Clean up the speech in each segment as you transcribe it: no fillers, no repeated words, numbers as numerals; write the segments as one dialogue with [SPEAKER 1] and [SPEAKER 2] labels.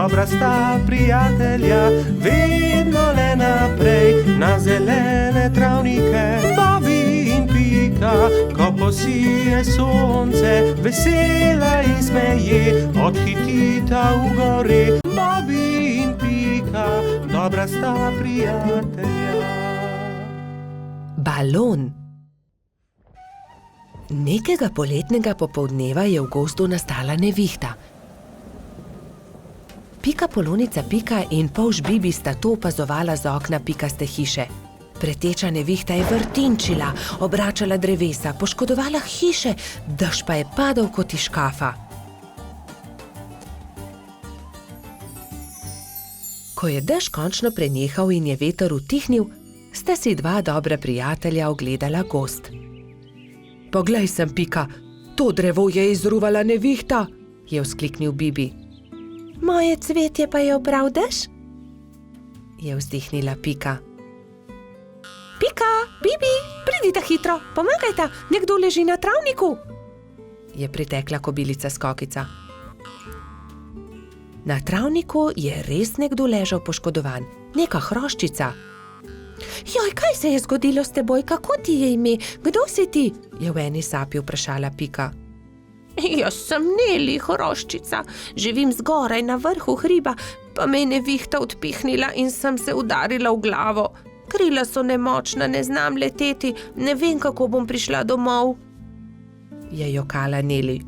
[SPEAKER 1] dobra sta prijatelja, vedno le naprej na zelene travnike. Bobby in Pika, ko posije sonce, vesela in smeje, odhitita v gori. Bobby in Pika, dobra sta prijatelja.
[SPEAKER 2] Balon. Nekega poletnega popoldneva je v gozdu nastala nevihta. Pika Polonica Pika in polž Bibi sta to opazovala z okna pikaste hiše. Preteča nevihta je vrtinčila, obračala drevesa, poškodovala hiše, dež pa je padal kot iz škafa. Ko je dež končno prenehal in je veter utihnil, sta si dva dobra prijatelja ogledala gozd. Poglej sem, Pika, to drevo je izruvala nevihta, je vzkliknil Bibi. Moje cvetje pa je obral dež? Je vzdihnila Pika. Pika, Bibi, pridite hitro, pomagajta, nekdo leži na travniku, je pritekla kobilica Skokica. Na travniku je res nekdo ležal poškodovan, neka hroščica. Joj, kaj se je zgodilo s teboj, kako ti je ime, kdo si ti? Je v eni sapi vprašala Pika. Jaz sem Neli, hroščica, živim zgoraj na vrhu hriba, pa me je nevihta odpihnila in sem se udarila v glavo. Krila so nemočna, ne znam leteti, ne vem, kako bom prišla domov, je jokala Neli.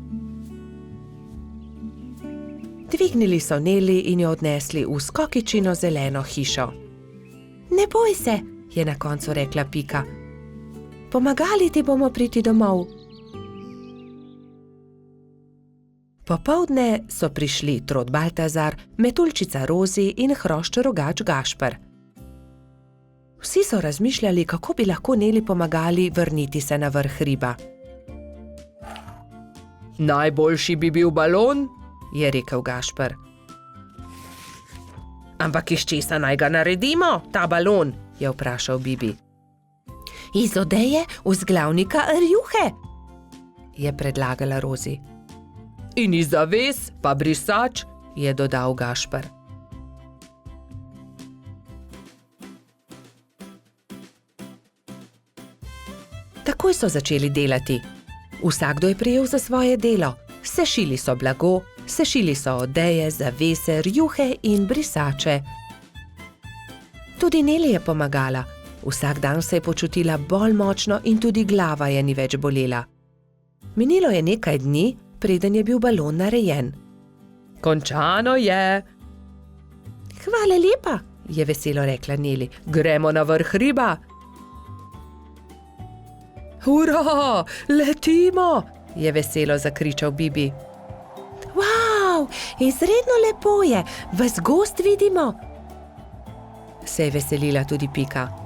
[SPEAKER 2] Dvignili so Neli in jo odnesli v Skokičino zeleno hišo. Ne boj se, je na koncu rekla Pika. Pomagali ti bomo priti domov. Popoldne so prišli Trod Baltazar, Metuljčica Rozi in hrošč Rogač Gašper. Vsi so razmišljali, kako bi lahko Neli pomagali vrniti se na vrh hriba. Najboljši bi bil balon, je rekel Gašper. Ampak iz česa naj ga naredimo, ta balon, je vprašal Bibi. Iz odeje vzglavnika rjuhe, je predlagala Rozi. In iz zaves pa brisač, je dodal Gašper. Takoj so začeli delati. Vsakdo je prijel za svoje delo. Sešili so blago, sešili so odeje, zavese, rjuhe in brisače. Tudi Neli je pomagala. Vsak dan se je počutila bolj močno in tudi glava je ni več bolela. Minilo je nekaj dni, preden je bil balon narejen. Končano je. Hvala lepa, je veselo rekla Neli. Gremo na vrh hriba. Hurra, letimo, je veselo zakričal Bibi. Wow, izredno lepo je, ves gozd vidimo, se je veselila tudi Pika.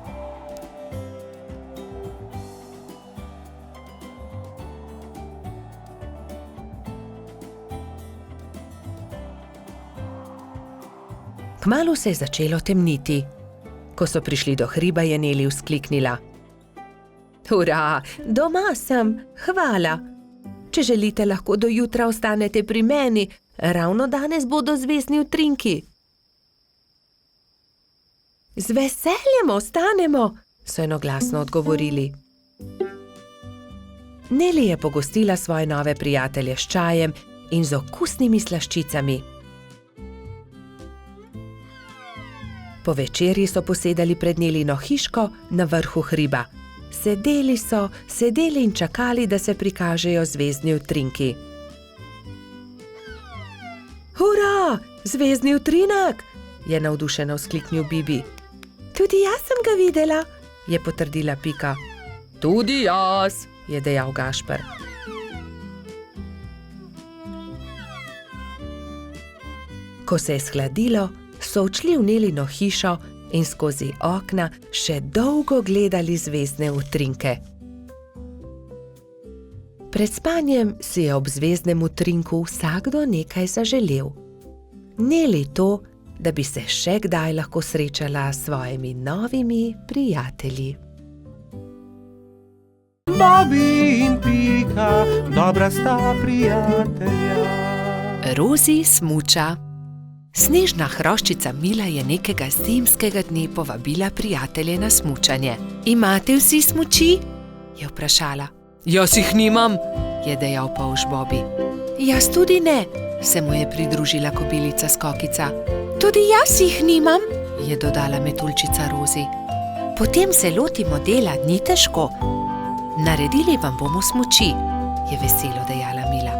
[SPEAKER 2] Kmalu se je začelo temniti. Ko so prišli do hriba, je Neli vzkliknila. Hurra, doma sem, hvala. Če želite, lahko do jutra ostanete pri meni, ravno danes bodo zvezdni utrinki. Z veseljem ostanemo, so enoglasno odgovorili. Neli je pogostila svoje nove prijatelje s čajem in z okusnimi slaščicami. Po večerji so posedali pred Nelino hiško na vrhu hriba. Sedeli in čakali, da se prikažejo zvezdni utrinki. Hurra, zvezdni utrinek, je navdušeno vzkliknil Bibi. Tudi jaz sem ga videla, je potrdila Pika. Tudi jaz, je dejal Gašper. Ko se je shladilo, so odšli v Nelino hišo in skozi okna še dolgo gledali zvezdne utrinke. Pred spanjem si je ob zvezdnem utrinku vsakdo nekaj zaželel. Neli to, da bi se še kdaj lahko srečala s svojimi novimi prijatelji.
[SPEAKER 1] Bobby in Pika, dobra sta prijatelja.
[SPEAKER 2] Rozi smuča. Snežna hroščica Mila je nekega zimskega dne povabila prijatelje na smučanje. Imate vsi smuči? Je vprašala. Jaz jih nimam, je dejal polž Bobby. Jaz tudi ne, se mu je pridružila kobilica Skokica. Tudi jaz jih nimam, je dodala metuljčica Rozi. Potem se lotimo dela, ni težko. Naredili vam bomo smuči, je veselo dejala Mila.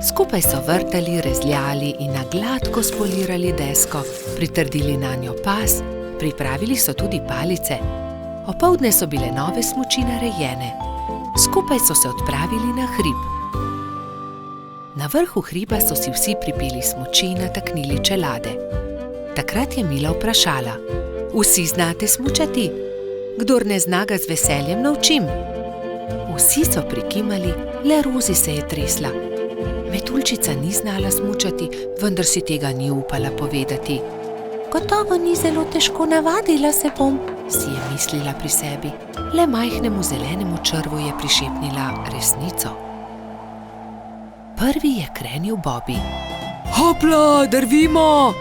[SPEAKER 2] Skupaj so vrtali, rezljali in na gladko spolirali desko, pritrdili nanjo pas, pripravili so tudi palice. Opoldne so bile nove smuči narejene. Skupaj so se odpravili na hrib. Na vrhu hriba so si vsi pripeli smuči in nataknili čelade. Takrat je Mila vprašala. Vsi znate smučati? Kdor ne zna, ga z veseljem naučim. Vsi so prikimali, le Rozi se je tresla. Metuljčica ni znala smučati, vendar si tega ni upala povedati. Gotovo ni zelo težko, navadila se bom, si je mislila pri sebi. Le majhnemu zelenemu črvu je prišepnila resnico. Prvi je krenil Bobby. Hopla, drvimo!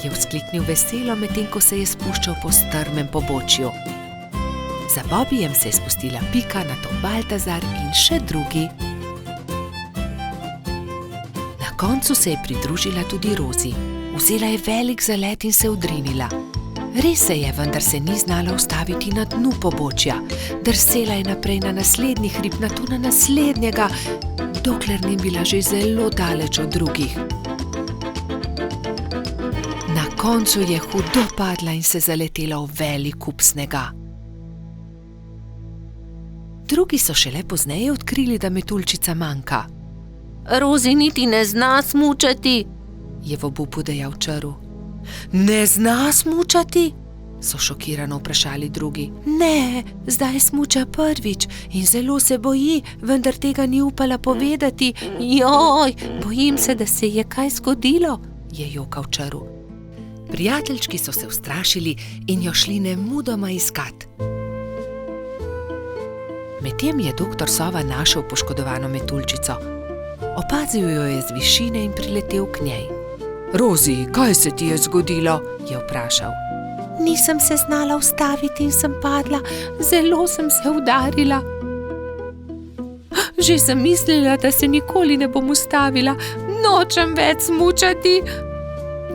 [SPEAKER 2] Je vzkliknil veselo, medtem ko se je spuščal po strmem pobočju. Za Bobbyjem se je spustila Pika, nato Baltazar in še drugi. Na koncu se je pridružila tudi Rozi. Vzela je velik zalet in se odrinila. Res se je, vendar se ni znala ustaviti na dnu pobočja. Drsela je naprej na naslednji hrib, nato na naslednjega, dokler ni bila že zelo daleč od drugih. Na koncu je hudo padla in se zaletela v velik kup snega. Drugi so šele pozneje odkrili, da metuljčica manjka. Rozi niti ne zna smučati, je v obupu dejal črv. Ne zna smučati? So šokirano vprašali drugi. Ne, zdaj smuča prvič in zelo se boji, vendar tega ni upala povedati. Joj, bojim se, da se je kaj zgodilo, je jokal črv. Prijateljčki so se ustrašili in jo šli nemudoma iskat. Medtem je doktor Sova našel poškodovano metuljčico. Opazil jo je z višine in priletel k njej. Rozi, kaj se ti je zgodilo? Je vprašal. Nisem se znala ustaviti in sem padla, zelo sem se udarila. Že sem mislila, da se nikoli ne bom ustavila, nočem več smučati.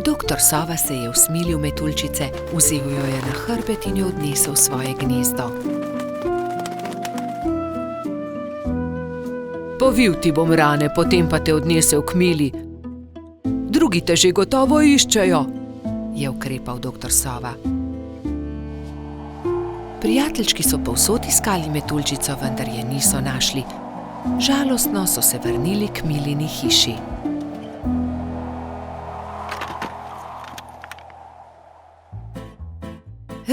[SPEAKER 2] Doktor Sova se je usmilil metuljčice, vzel jo je na hrbet in jo odnesel v svoje gnezdo. Povil ti bom rane, potem pa te odnesel k Mili. Drugi te že gotovo iščejo, je ukrepal doktor Sova. Prijateljčki so povsod iskali metuljčico, vendar je niso našli. Žalostno so se vrnili k Milini hiši.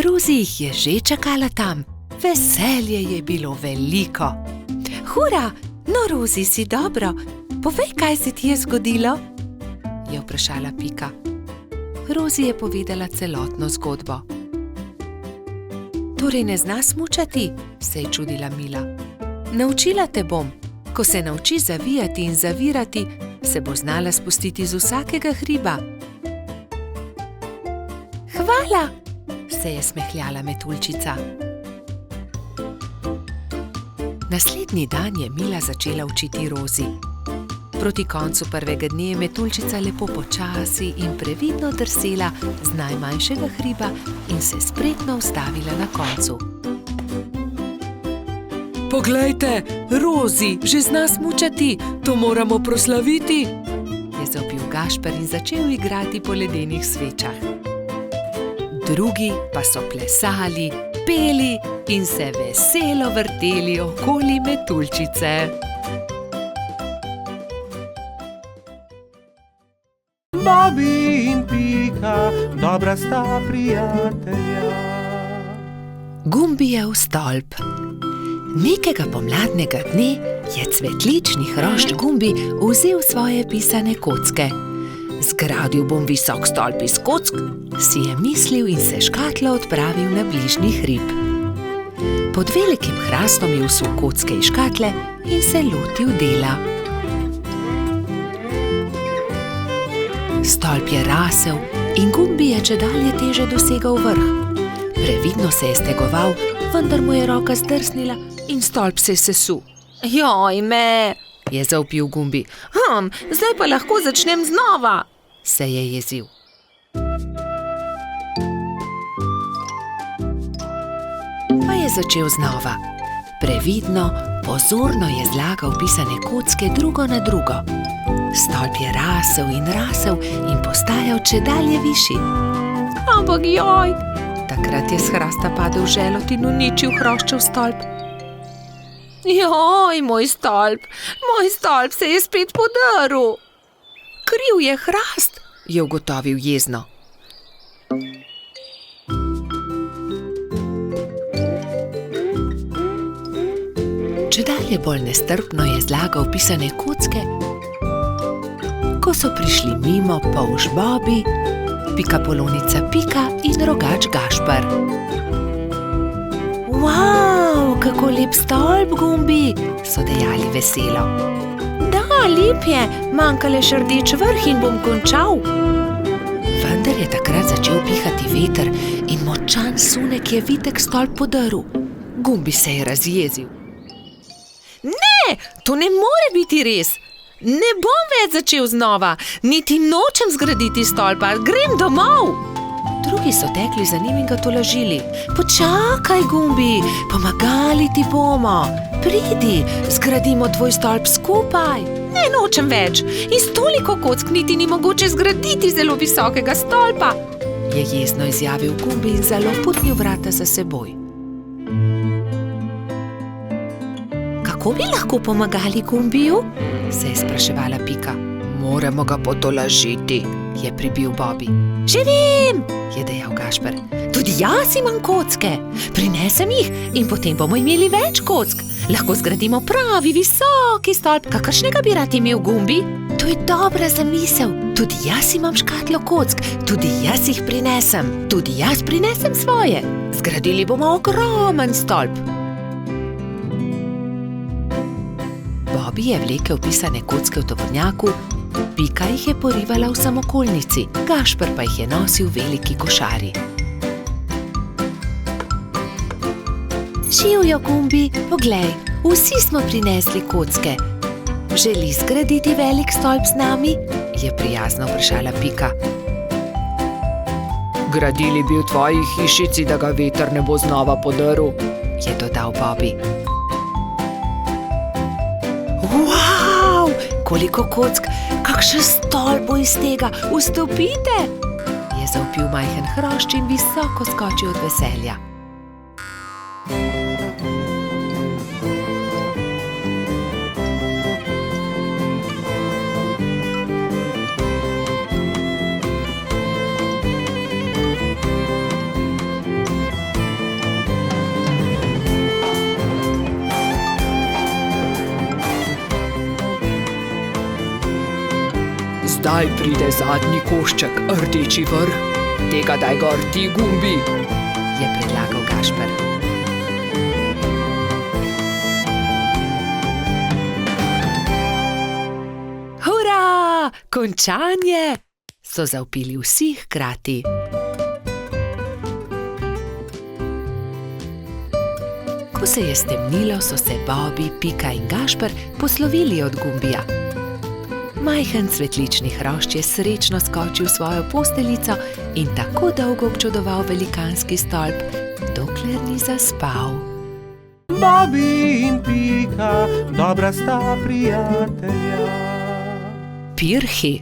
[SPEAKER 2] Rozi jih je že čakala tam. Veselje je bilo veliko. Hura! No, Rozi, si dobro. Povej, kaj se ti je zgodilo? Je vprašala Pika. Rozi je povedala celotno zgodbo. Torej ne zna smučati? Se je čudila Mila. Naučila te bom. Ko se nauči zavijati in zavirati, se bo znala spustiti z vsakega hriba. Hvala, se je smehljala metuljčica. Naslednji dan je Mila začela učiti Rozi. Proti koncu prvega dne je metuljčica lepo počasi in previdno drsela z najmanjšega hriba in se spretno ustavila na koncu. Poglejte, Rozi že zna smučati, to moramo proslaviti, je zavpil Gašper in začel igrati po ledenih svečah. Drugi pa so plesali, peli in se veselo vrteli okoli metuljčice.
[SPEAKER 1] Bobby in Pika, dobra sta prijatelja.
[SPEAKER 2] Gumbijev stolp. Nekega pomladnega dne je cvetlični hrošč Gumbi vzel svoje pisane kocke. Zgradil bom visok stolp iz kock, si je mislil in se škatlo odpravil na bližnji hrib. Pod velikim hrastom je vsul kocke iz škatle in se lotil dela. Stolp je rasel in Gumbi je čedalje teže dosegal vrh. Previdno se je stegoval, vendar mu je roka zdrsnila in stolp se je sesul. Joj me, je zavpil Gumbi. Zdaj pa lahko začnem znova, se je jezil. Pa je začel znova. Previdno, pozorno je zlagal pisane kocke drugo na drugo. Stolp je rasel in postajal čedalje višji. Ampak joj, takrat je s hrasta padel želod in uničil hroščev stolp. Joj, moj stolp se je spet podrl. Kriv je hrast, je ugotovil jezno. Čedalje bolj nestrpno je zlagal pisane kocke, ko so prišli mimo polž Bobi, pikapolonica Pika in rogač Gašper. Wow, kako lep stolp, Gumbi, so dejali veselo. Da, lep je, manjka le še rdeč vrh in bom končal. Vendar je takrat začel pihati veter in močan sunek je vitek stolp podrl. Gumbi se je razjezil. Ne, to ne more biti res. Ne bom več začel znova, niti nočem zgraditi stolpa, grem domov. Drugi so tekli za njim in ga tolažili. Počakaj, Gumbi, pomagali ti bomo. Pridi, zgradimo tvoj stolp skupaj. Ne, nočem več. Iz toliko kock niti ni mogoče zgraditi zelo visokega stolpa, je jezno izjavil Gumbi in zaloputnil vrata za seboj. Kako bi lahko pomagali Gumbiju? Se je spraševala Pika. Moramo ga potolažiti, je pribil Bobi. Že vem, je dejal Gašper. Tudi jaz imam kocke. Prinesem jih in potem bomo imeli več kock. Lahko zgradimo pravi visoki stolp, kakršnega bi rad imel Gumbi. To je dobra zamisel. Tudi jaz imam škatlo kock, tudi jaz jih prinesem. Tudi jaz prinesem svoje. Zgradili bomo ogromen stolp. Bobi je vlekel pisane kocke v tovornjaku, Pika jih je porivala v samokolnici, Gašper pa jih je nosil v veliki košari. Živjo, Gumbi, poglej, vsi smo prinesli kocke. Želi zgraditi velik stolp z nami? Je prijazno vprašala Pika. Gradili bi v tvoji hišici, da ga veter ne bo znova podrl, je dodal Bobi. Wow, koliko kock, kakšen stolp bo iz tega, vstopite, je zavpil majhen hrošč in visoko skočil od veselja. Zdaj pride zadnji košček, rdeči vrh. Tega daj gor ti, Gumbi, je predlagal Gašper. Hura, končanje, so zavpili vsi hkrati. Ko se je stemnilo, so se Bobi, Pika in Gašper poslovili od Gumbija. Majhen cvetlični hrošč je srečno skočil v svojo posteljico in tako dolgo občudoval velikanski stolp, dokler ni zaspal.
[SPEAKER 1] Bobi in Pika, dobra sta prijatelja.
[SPEAKER 2] Pirhi.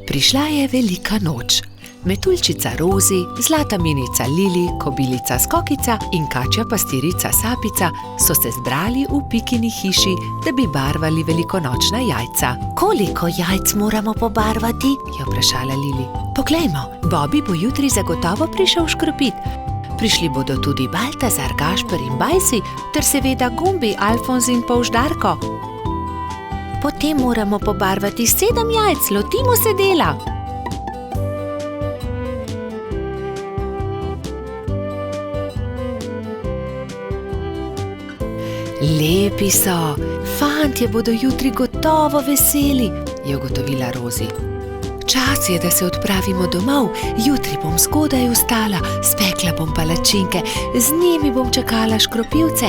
[SPEAKER 2] Prišla je velika noč. Metuljčica Rozi, zlata minica Lili, kobilica Skokica in kačja pastirica Sapica so se zbrali v Pikini hiši, da bi barvali velikonočna jajca. Koliko jajc moramo pobarvati? Je vprašala Lili. Poglejmo, Bobi bo jutri zagotovo prišel škropit. Prišli bodo tudi Baltazar, Gašper in Bajsi, ter seveda Gumbi, Alfonz in polž Darko. Potem moramo pobarvati 7 jajc, lotimo se dela. Lepi so, fantje bodo jutri gotovo veseli, je ugotovila Rozi. Čas je, da se odpravimo domov, jutri bom zgodaj vstala, spekla bom palačinke, z njimi bom čakala škropivce,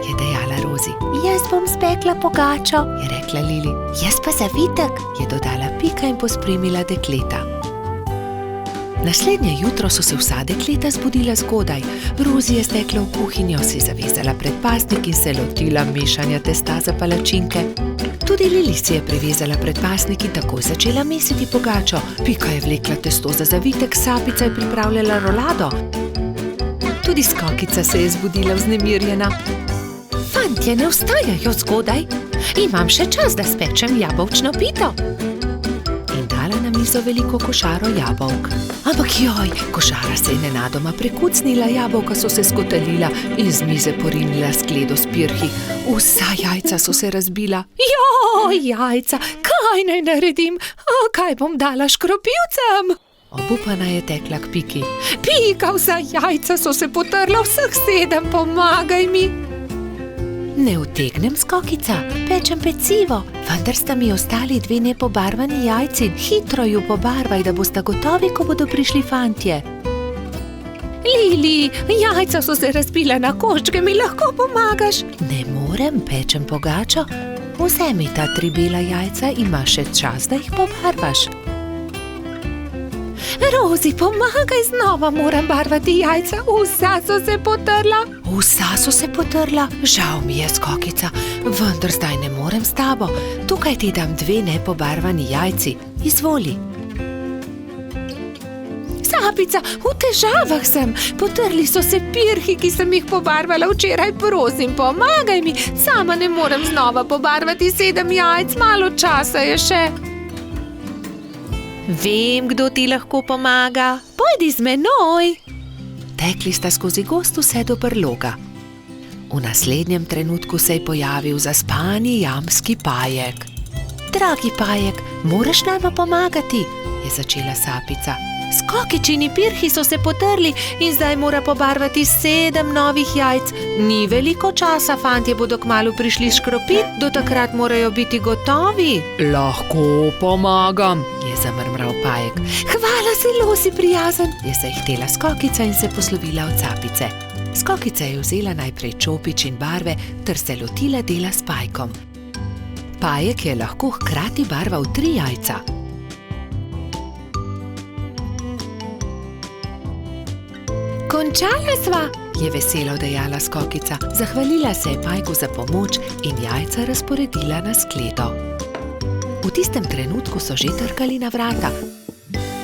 [SPEAKER 2] je dejala Rozi. Jaz bom spekla pogačo, je rekla Lili. Jaz pa zavitek, je dodala Pika in pospremila dekleta. Naslednje jutro so se vsa dekleta zbudila zgodaj. Rozi je stekla v kuhinjo, si zavezala predpasnik in se lotila mešanja testa za palačinke. Tudi Lili si je prevezala predpasnik in takoj začela mesiti pogačo. Pika je vlekla testo za zavitek, Sapica je pripravljala rolado. Tudi Skokica se je zbudila vznemirjena. Fantje, ne vstajajo zgodaj. Imam še čas, da spečem jabolčno pito. In dala na mizo veliko košaro jabolk. Ampak joj, košara se je nenadoma prekucnila, jabolka so se skotalila in z mize porinila skledo s pirhi. Vsa jajca so se razbila. Joj, jajca, kaj naj naredim? Kaj bom dala škropivcem? Obupana je tekla k Piki. Pika, vsa jajca so se potrla, vseh 7, pomagaj mi. Ne utegnem, Skokica, pečem pecivo, vendar sta mi ostali 2 nepobarvani jajci. Hitro ju pobarvaj, da bosta gotovi, ko bodo prišli fantje. Lili, jajca so se razbila na koščke, mi lahko pomagaš? Ne morem, pečem pogačo. Vzemi ta 3 bela jajca, imaš še čas, da jih pobarvaš. Rozi, pomagaj, znova moram barvati jajca, vsa so se potrla. Vsa so se potrla? Žal mi je, Skokica, vendar zdaj ne morem s tabo. Tukaj ti dam 2 nepobarvani jajci, izvoli. Sapica, v težavah sem, potrli so se pirhi, ki sem jih pobarvala včeraj, prosim, pomagaj mi, sama ne morem znova pobarvati 7 jajc, malo časa je še. Vem, kdo ti lahko pomaga. Pojdi z menoj. Tekli sta skozi gozd vse do brloga. V naslednjem trenutku se je pojavil zaspani jamski Pajek. Dragi Pajek, moraš nama pomagati, je začela Sapica. Skokičini pirhi so se potrli in zdaj mora pobarvati 7 novih jajc. Ni veliko časa, fantje bodo kmalu prišli škropit, do takrat morajo biti gotovi. Lahko pomagam, je zamrmral Pajek. Hvala, zelo si prijazen, je zahtela Skokica in se poslovila od Sapice. Skokica je vzela najprej čopič in barve ter se lotila dela s Pajkom. Pajek je lahko hkrati barval 3 jajca. Končala sva, je veselo dejala Skokica. Zahvalila se je Pajku za pomoč in jajca razporedila na skledo. V tistem trenutku so že trkali na vrata.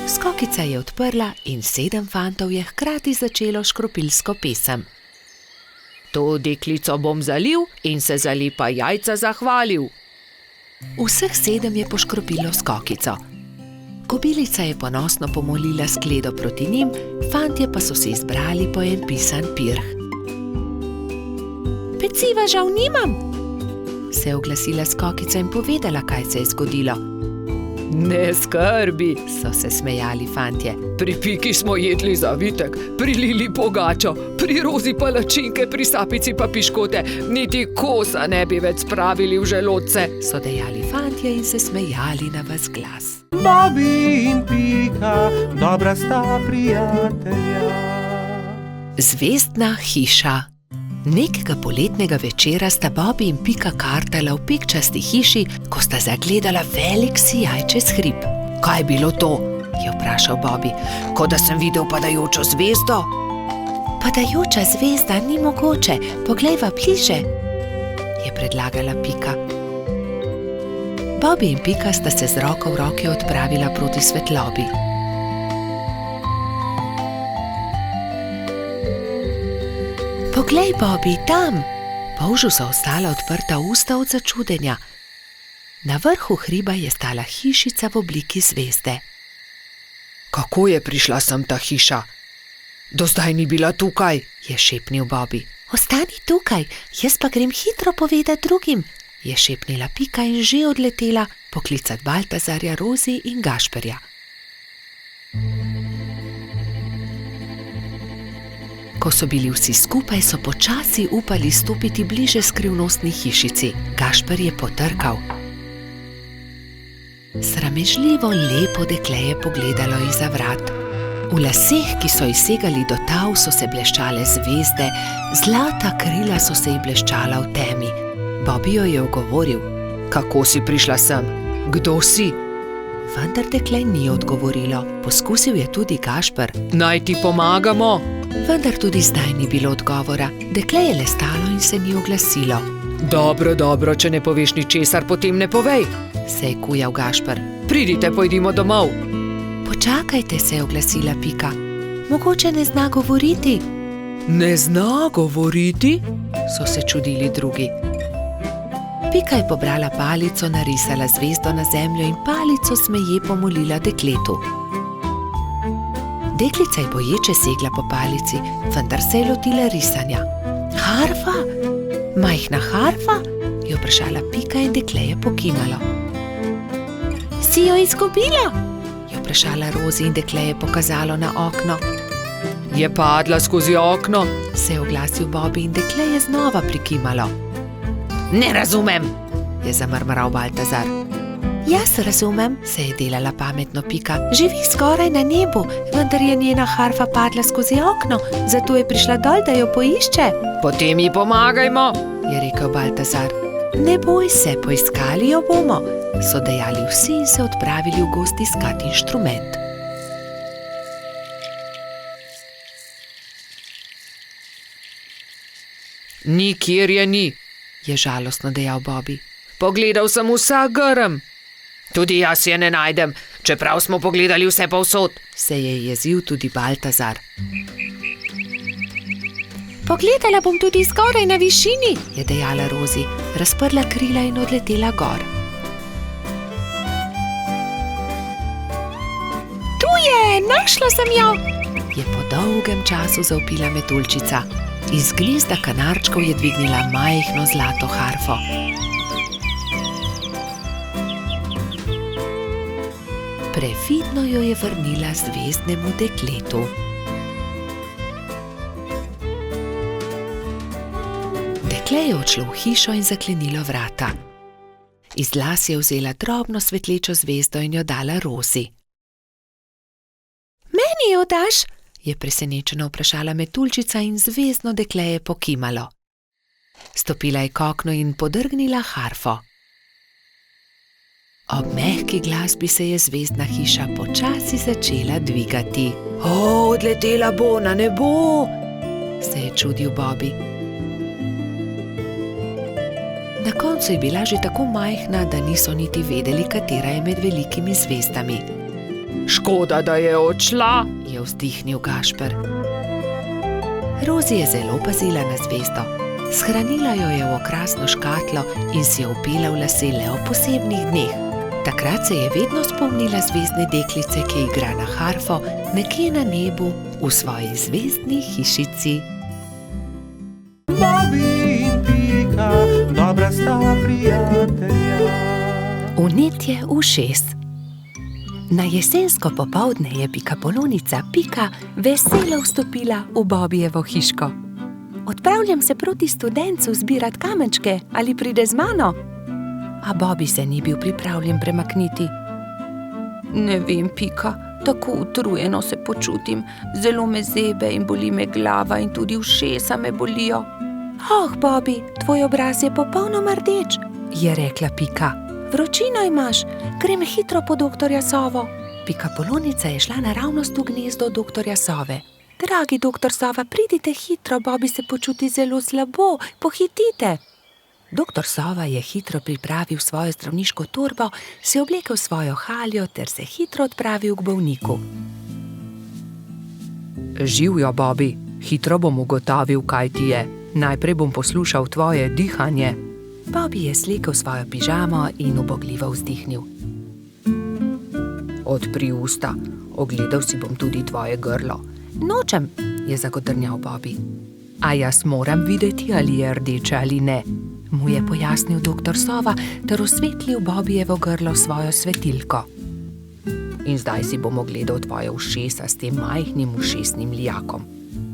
[SPEAKER 2] Skokica je odprla in 7 fantov je hkrati začelo škropilsko pesem. To deklico bom zalil in se za lepa jajca zahvalil. Vseh 7 je poškropilo Skokico. Kobilica je ponosno pomolila skledo proti njim, fantje pa so se izbrali po en pisan pirh. Peciva žal nimam, se je oglasila Skokica in povedala, kaj se je zgodilo. Ne skrbi, so se smejali fantje. Pri Piki smo jedli zavitek, pri Lili pogačo, pri Rozi palačinke, pri Sapici pa piškote. Niti kosa ne bi več spravili v želodce, so dejali fantje in se smejali na ves glas.
[SPEAKER 1] Bobi in Pika, dobra sta prijatelja.
[SPEAKER 2] Zvezdna hiša. Nekega poletnega večera sta Bobi in Pika kartala v pikčasti hiši, ko sta zagledala velik sijajčes hrib. Kaj je bilo to? Je vprašal Bobi. Kot da sem videl padajočo zvezdo. Padajoča zvezda ni mogoče, poglejva bliže, je predlagala Pika. Bobi in Pika sta se z roko v roki odpravila proti svetlobi. Poglej, Bobi, tam! Polžu so ostala odprta usta od začudenja. Na vrhu hriba je stala hišica v obliki zvezde. Kako je prišla sem ta hiša? Do zdaj ni bila tukaj, je šepnil Bobi. Ostani tukaj, jaz pa grem hitro povedati drugim, je šepnila Pika in že odletela poklicat Baltazarja, Rozi in Gašperja. Ko so bili vsi skupaj, so počasi upali stopiti bliže skrivnostni hišici. Gašper je potrkal. Sramežljivo lepo dekle je pogledalo izza vrat. V laseh, ki so ji segali do tav, so se bleščale zvezde, zlata krila so se ji bleščala v temi. Bobby jo je ogovoril: "Kako si prišla sem? Kdo si?" Vendar dekle ni odgovorilo. Poskusil je tudi Gašper: "Naj ti pomagamo?" Vendar tudi zdaj ni bilo odgovora. Dekle je le stalo in se ni oglasilo. Dobro, če ne poveš ničesar, potem ne povej," se je kujal Gašper. "Pridite, pojdimo domov." "Počakajte," se je oglasila Pika. "Mogoče ne zna govoriti." "Ne zna govoriti?" so se čudili drugi. Pika je pobrala palico, narisala zvezdo na zemljo in palico smeje pomolila dekletu. Deklica je boječe segla po palici, vendar se je lotila risanja. "Harfa? Majhna harfa?" je vprašala Pika in dekle je pokimalo. "Si jo izgubila?" je vprašala Rozi in dekle je pokazalo na okno. "Je padla skozi okno," se je oglasil Bobby in dekle je znova prikimalo. "Ne razumem," je zamrmral Baltazar. "Jaz razumem," se je delala pametno Pika. "Živi skoraj na nebu, vendar je njena harfa padla skozi okno, zato je prišla dol, da jo poišče." "Potem ji pomagajmo," je rekel Baltazar. "Ne boj se, poiskali jo bomo," so dejali vsi in se odpravili v gozd iskat inštrument. "Nikjer je ni," je žalostno dejal Bobby. "Pogledal sem vsak grm." "Tudi jaz je ne najdem, čeprav smo pogledali vse povsod," se je jezil tudi Baltazar. "Pogledala bom tudi zgoraj na višini," je dejala Rozi, razprla krila in odletela gor. "Tu je, našla sem jo," je po dolgem času zavpila metuljčica. Iz gnezda kanarčkov je dvignila majhno zlato harfo. Previdno jo je vrnila zvezdnemu dekletu. Dekle je odšlo v hišo in zaklenilo vrata. Iz las je vzela drobno svetlečo zvezdo in jo dala Rozi. "Meni jo daš?" je presenečeno vprašala metuljčica in zvezdno dekle je pokimalo. Stopila je k oknu in podrgnila harfo. Ob mehki glasbi se je zvezdna hiša počasi začela dvigati. Odletela bo na nebo," se je čudil Bobby. Na koncu je bila že tako majhna, da niso niti vedeli, katera je med velikimi zvezdami. "Škoda, da je odšla," je vzdihnil Gašper. Rozi je zelo pazila na zvezdo. Shranila jo je v okrasno škatlo in si jo vpela v lase le ob posebnih dneh. Takrat se je vedno spomnila zvezdne deklice, ki igra na harfo nekje na nebu v svoji zvezdni hišici.
[SPEAKER 1] Bobby in Pika, dobra sta prijatelja.
[SPEAKER 2] Vnetje ušes. Na jesensko popoldne je pikapolonica Pika veselo vstopila v Bobbyjevo hiško. "Odpravljam se proti studencu zbirat kamenčke, ali pride z mano?" A Bobby se ni bil pripravljen premakniti. "Ne vem, Pika, tako utrujeno se počutim, zelo me zebe in boli me glava in tudi ušesa me bolijo." Bobby, tvoj obraz je popolnoma rdeč," je rekla Pika. "Vročino imaš, grem hitro po doktorja Sovo." Pikapolonica je šla naravnost v gnezdo doktorja Sove. "Dragi doktor Sova, pridite hitro, Bobby se počuti zelo slabo, pohitite." Doktor Sova je hitro pripravil svojo zdravniško torbo, se oblekel svojo haljo ter se hitro odpravil k bolniku. "Živjo, Bobby, hitro bom ugotovil, kaj ti je. Najprej bom poslušal tvoje dihanje." Bobby je slekel svojo pižamo in ubogljivo vzdihnil. "Odpri usta, ogledal si bom tudi tvoje grlo." "Nočem," je zagodrnjal Bobby. "A jaz moram videti, ali je rdeče ali ne," mu je pojasnil doktor Sova ter osvetlil Bobbyjevo grlo svojo svetilko. "In zdaj si bom ogledal tvoje ušesa s tem majhnim ušesnim lijakom."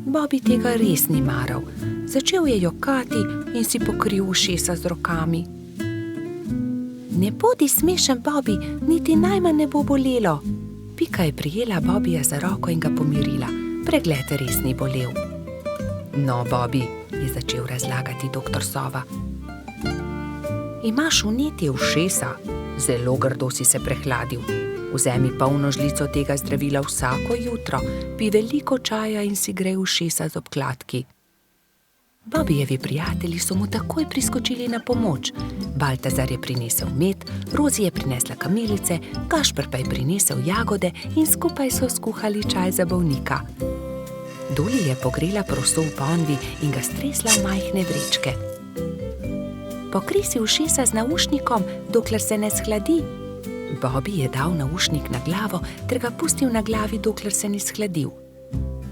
[SPEAKER 2] Bobby tega res ni maral. Začel je jokati in si pokril ušesa z rokami. Ne bodi smešen, Bobby, niti najmanj ne bo bolelo. Pika je prijela Bobbyja za roko in ga pomirila. Pregled res ni bolel. No, Bobby, je začel razlagati doktor Sova. Imaš vnetje ušesa, zelo grdo si se prehladil. Vzemi polno žlico tega zdravila vsako jutro, pij veliko čaja in si grej ušesa z obkladki. Bobbyjevi prijatelji so mu takoj priskočili na pomoč. Baltazar je prinesel med, Rozi je prinesla kamilice, Gašper pa je prinesel jagode in skupaj so skuhali čaj za bolnika. Doli je pogrela proso v ponvi in ga stresla v majhne vrečke. Pokrij si ušesa z naušnikom, dokler se ne shladi. Bobby je dal naušnik na glavo ter ga pustil na glavi, dokler se ni shladil.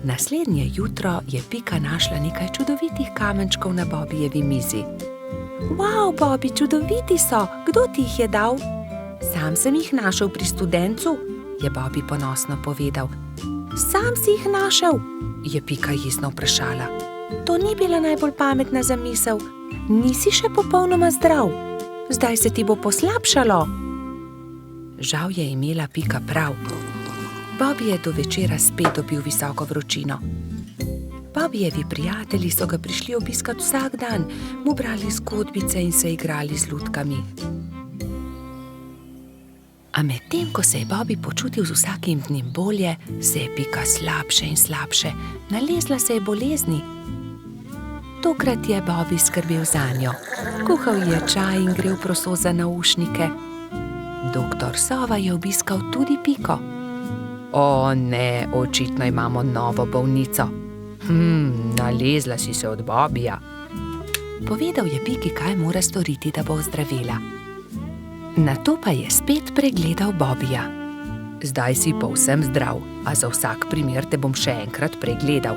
[SPEAKER 2] Naslednje jutro je Pika našla nekaj čudovitih kamenčkov na Bobbyjevi mizi. Wow, Bobby, čudoviti so! Kdo ti jih je dal? Sam sem jih našel pri studencu, je Bobby ponosno povedal. Sam si jih našel? Je Pika jezno vprašala. To ni bila najbolj pametna zamisel. Nisi še popolnoma zdrav. Zdaj se ti bo poslabšalo. Žal je imela Pika prav. Bobby je do večera spet dobil visoko vročino. Bobbyjevi prijatelji so ga prišli obiskat vsak dan, mu brali zgodbice in se igrali z lutkami. A medtem, ko se je Bobby počutil z vsakim dnem bolje, se je Pika slabše in slabše. Nalezla se je bolezni. Tokrat je Bobby skrbel zanjo. Kuhal je čaj in grel proso za naušnike. Doktor Sova je obiskal tudi Piko. O ne, očitno imamo novo bolnico. Nalezla si se od Bobbyja. Povedal je Piki, kaj mora storiti, da bo ozdravila. Nato pa je spet pregledal Bobbyja. Zdaj si povsem zdrav, a za vsak primer te bom še enkrat pregledal.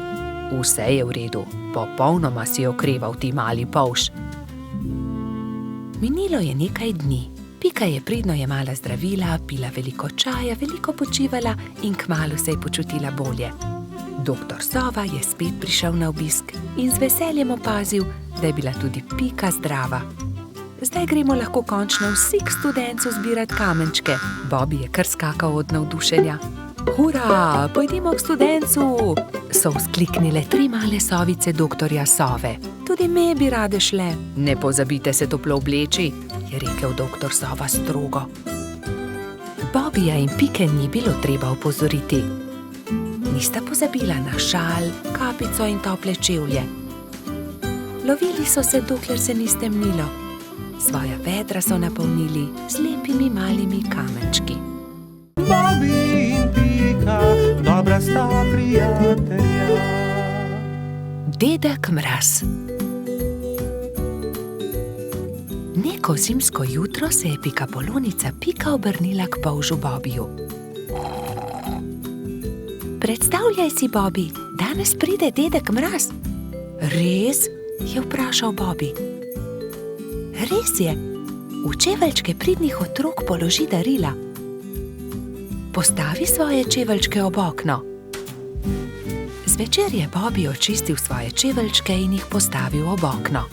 [SPEAKER 2] Vse je v redu, popolnoma si okreval, ti mali polž. Minilo je nekaj dni. Pika je pridno jemala zdravila, pila veliko čaja, veliko počivala in kmalu se je počutila bolje. Doktor Sova je spet prišel na obisk in z veseljem opazil, da je bila tudi Pika zdrava. Zdaj gremo lahko končno vsi k studencu zbirat kamenčke. Bobby je kar skakal od navdušenja. Hura, pojdimo k studencu! So vzkliknile 3 male sovice doktorja Sove. Tudi me bi rade šle. Ne pozabite se toplo obleči, je rekel doktor Sova strogo. Bobbyja in Pike ni bilo treba opozoriti. Nista pozabila na šal, kapico in tople čevlje. Lovili so se, dokler se ni stemnilo. Svoja vedra so napolnili z lepimi malimi kamenčki.
[SPEAKER 1] Bobby in Pika, dobra sta prijatelja.
[SPEAKER 2] Dedek Mraz. Neko zimsko jutro se je pikapolonica Pika obrnila k polžu Bobbyju. Predstavljaj si, Bobby, danes pride dedek Mraz. Res? Je vprašal Bobby. Res je, v čeveljčke pridnih otrok položi darila. Postavi svoje čeveljčke ob okno. Zvečer je Bobby očistil svoje čeveljčke in jih postavil ob okno.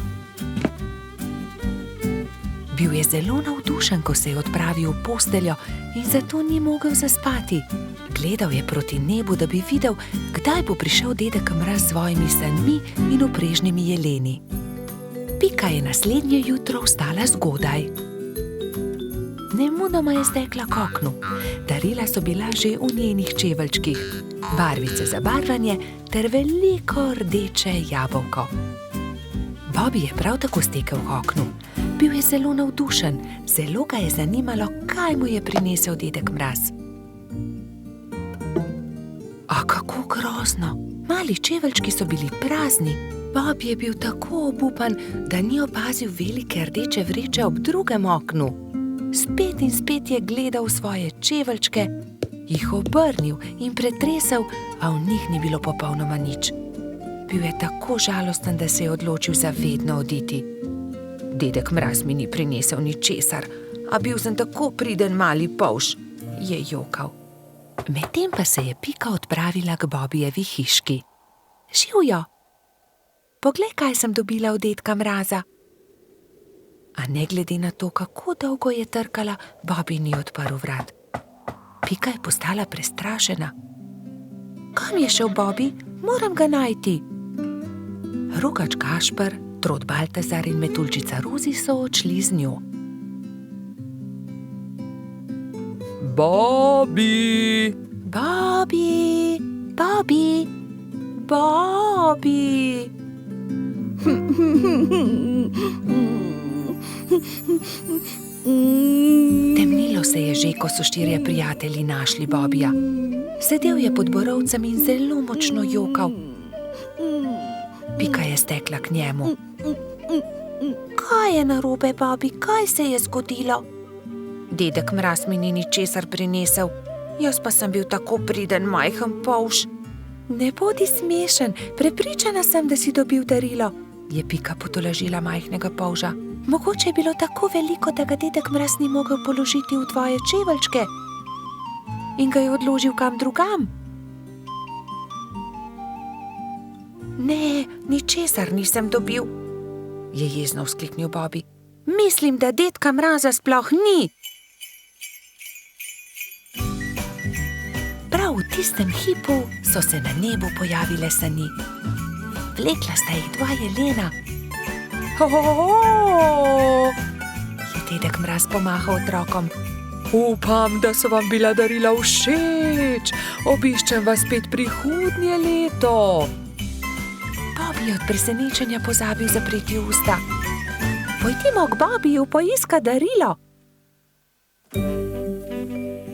[SPEAKER 2] Bil je zelo navdušen, ko se je odpravil v posteljo in zato ni mogel zaspati. Gledal je proti nebu, da bi videl, kdaj bo prišel dedek Mraz s svojimi sanmi in uprežnimi jeleni. Pika je naslednje jutro vstala zgodaj. Nemudoma je stekla k oknu. Darila so bila že v njenih čeveljčkih, barvice za barvanje ter veliko rdeče jabolko. Bobby je prav tako stekel k oknu. Bil je zelo navdušen, zelo ga je zanimalo, kaj mu je prinesel dedek Mraz. A kako grozno! Mali čeveljčki so bili prazni. Bobby je bil tako obupan, da ni opazil velike rdeče vreče ob drugem oknu. Spet in spet je gledal svoje čeveljčke, jih obrnil in pretresel, a v njih ni bilo popolnoma nič. Bil je tako žalosten, da se je odločil za vedno oditi. Dedek Mraz mi ni prinesel ničesar, a bil sem tako priden mali polž, je jokal. Medtem pa se je Pika odpravila k Bobbyjevi hiški. Živjo! Poglej, kaj sem dobila od dedka Mraza. A ne glede na to, kako dolgo je trkala, Bobby ni odprl vrat. Pika je postala prestrašena. Kam je šel Bobby? Moram ga najti. Rokač Gašper, Trod Baltazar in Metuljčica Rozi so odšli z njo.
[SPEAKER 1] Bobby!
[SPEAKER 2] Bobby, Bobby, Bobby. Temnilo se je že, ko so štirje prijatelji našli Bobija. Sedel je pod borovcem in zelo močno jokal. Pika je stekla k njemu. Kaj je narobe, Bobby? Kaj se je zgodilo? Dedek Mraz mi ni ničesar prinesel. Jaz pa sem bil tako priden, majhen polž. Ne bodi smešen, prepričana sem, da si dobil darilo, je Pika potolažila majhnega polža. Mogoče je bilo tako veliko, da ga dedek Mraz ni mogel položiti v tvoje čeveljčke in ga je odložil kam drugam. Ne, ničesar nisem dobil, je jezno vzkliknil Bobby. Mislim, da dedka Mraza sploh ni. Prav v tistem hipu so se na nebu pojavile sani. Vlekla sta jih dva jelena. Je dedek Mraz pomahal otrokom. Upam, da so vam bila darila všeč. Obiščem vas spet prihodnje leto. Bobby je od presenečenja pozabil zapreti usta. Pojdimo k Bobbyju poiskat darilo.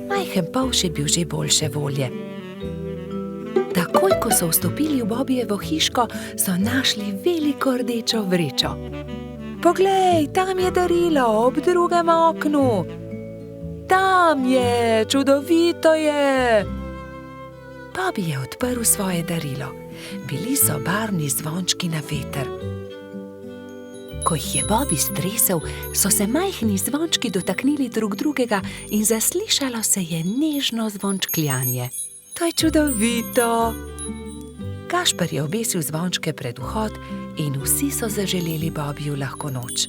[SPEAKER 2] Majhen polž je bil že boljše volje. Takoj, ko so vstopili v Bobbyjevo hiško, so našli veliko rdečo vrečo. Poglej, tam je darilo, ob drugem oknu. Tam je, čudovito je. Bobby je odprl svoje darilo. Bili so barvni zvončki na veter. Ko jih je Bobby stresel, so se majhni zvončki dotaknili drug drugega in zaslišalo se je nežno zvončkljanje. To je čudovito. Gašper je obesil zvončke pred vhod in vsi so zaželeli Bobbyju lahko noč.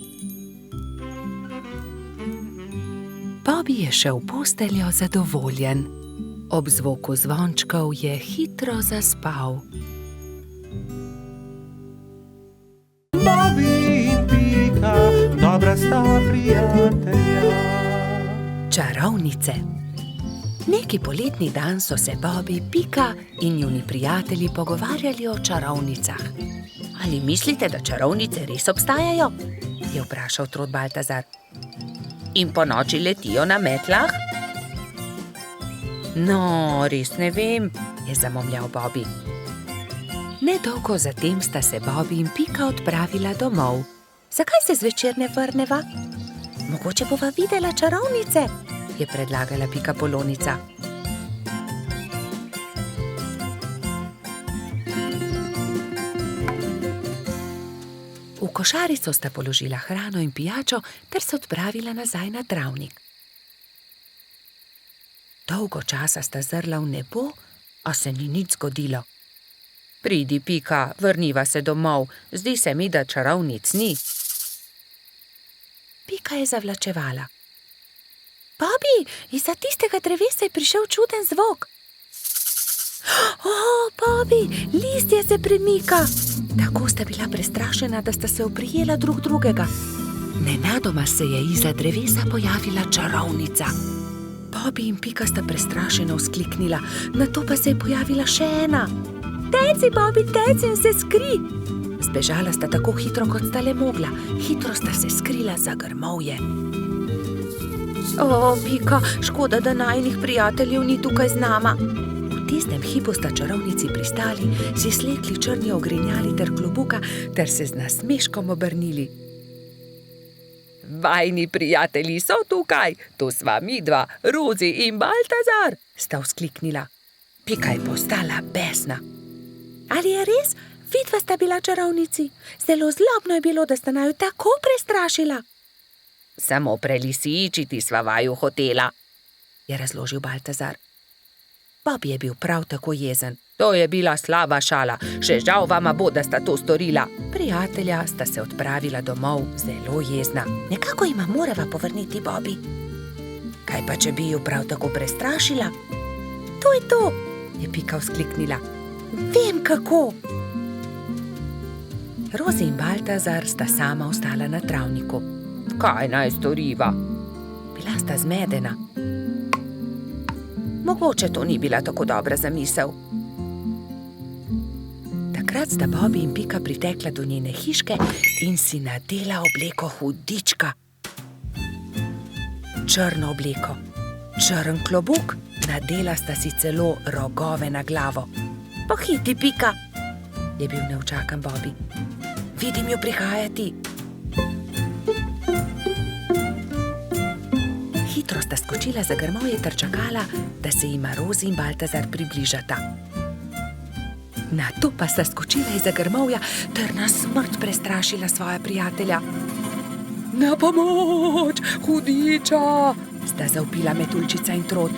[SPEAKER 2] Bobby je šel v posteljo zadovoljen. Ob zvoku zvončkov je hitro zaspal.
[SPEAKER 1] Bobby in Pika, dobra sta prijatelja.
[SPEAKER 2] Čarovnice. Neki poletni dan so se Bobby, Pika in njuni prijatelji pogovarjali o čarovnicah. Ali mislite, da čarovnice res obstajajo? Je vprašal Trod Baltazar. In po noči letijo na metlah? No, res ne vem, je zamomljal Bobby. Nedolgo zatem sta se Bobby in Pika odpravila domov. Zakaj se zvečer ne vrneva? Mogoče bova videla čarovnice, je predlagala Pika Polonica. V košarico sta položila hrano in pijačo ter se odpravila nazaj na travnik. Dolgo časa sta zrla v nebo, a se ni nič zgodilo. Pridi, Pika, vrniva se domov, zdi se mi, da čarovnic ni. Pika je zavlačevala. Bobby, izza tistega drevesa je prišel čuden zvok. Bobby, listje se premika. Tako sta bila prestrašena, da sta se oprijela drug drugega. Nenadoma se je izza drevesa pojavila čarovnica. Bobby in Pika sta prestrašeno vzkliknila, nato pa se je pojavila še ena. Teci, Bobby, teci in se skri! Zbežala sta tako hitro, kot sta le mogla. Hitro sta se skrila za grmovje. Pika, škoda, da najinih prijateljev ni tukaj z nama. V tistem hipu sta čarovnici pristali, si slekli črni ogrinjali ter klobuka ter se z nasmeškom obrnili. Vajni prijatelji so tukaj, to sva midva, Rozi in Baltazar, sta vzkliknila. Pika je postala besna. Ali je res? Vidva sta bila čarovnici. Zelo zlobno je bilo, da sta naju tako prestrašila. Samo prelisičiti sva vaju hotela, je razložil Baltazar. Bobby je bil prav tako jezen. To je bila slaba šala, še žal vama bo, da sta to storila. Prijatelja sta se odpravila domov zelo jezna. Nekako jima morava povrniti Bobby. Kaj pa, če bi ju prav tako prestrašila? To je to, je Pika vzkliknila. Vem kako. Rozi in Baltazar sta sama ostala na travniku. Kaj naj storiva? Bila sta zmedena. Mogoče to ni bila tako dobra zamisel. Takrat sta Bobby in Pika pritekla do njene hiške in si nadela obleko hudička. Črno obleko, črn klobuk, nadela sta si celo rogove na glavo. Pohiti, Pika, je bil neučakan Bobby. Vidim jo prihajati. Hitro sta skočila za grmovje ter čakala, da se jima Rozi in Baltazar približata. Nato pa sta skočila izza grmovja ter na smrt prestrašila svoja prijatelja. Na pomoč, hudiča, sta zavpila Metuljčica in Trod.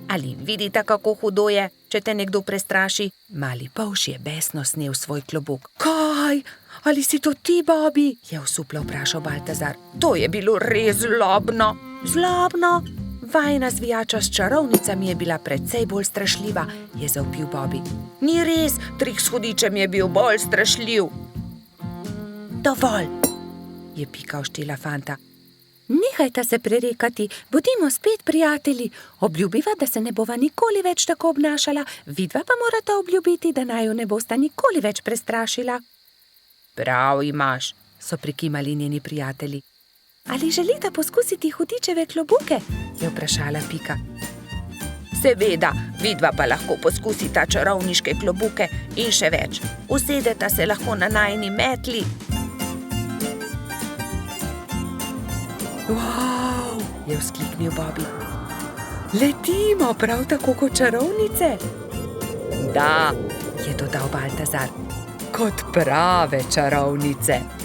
[SPEAKER 2] Ali vidite, kako hudo je, če te nekdo prestraši? Mali polž je besno snel svoj klobuk. Kaj? Ali si to ti, Bobby? Je osuplo vprašal Baltazar. To je bilo res zlobno. Zlobno? Vajina zvijača s čarovnicami je bila precej bolj strašljiva, je zavpil Bobby. Ni res, trik s hudičem je bil bolj strašljiv. Dovolj, je Pika oštela fanta. Nehajta se prerekati, bodimo spet prijatelji. Obljubiva, da se ne bova nikoli več tako obnašala, vidva pa morata obljubiti, da naju ne bosta nikoli več prestrašila. Prav imaš, so prikimali njeni prijatelji. Ali želita poskusiti hudičeve klobuke? Je vprašala Pika. Seveda, vidva pa lahko poskusita čarovniške klobuke in še več. Usedeta se lahko na najini metli. Wow, je vzkliknil Bobby. Letimo prav tako kot čarovnice? Da, je dodal Baltazar. Kot prave čarovnice.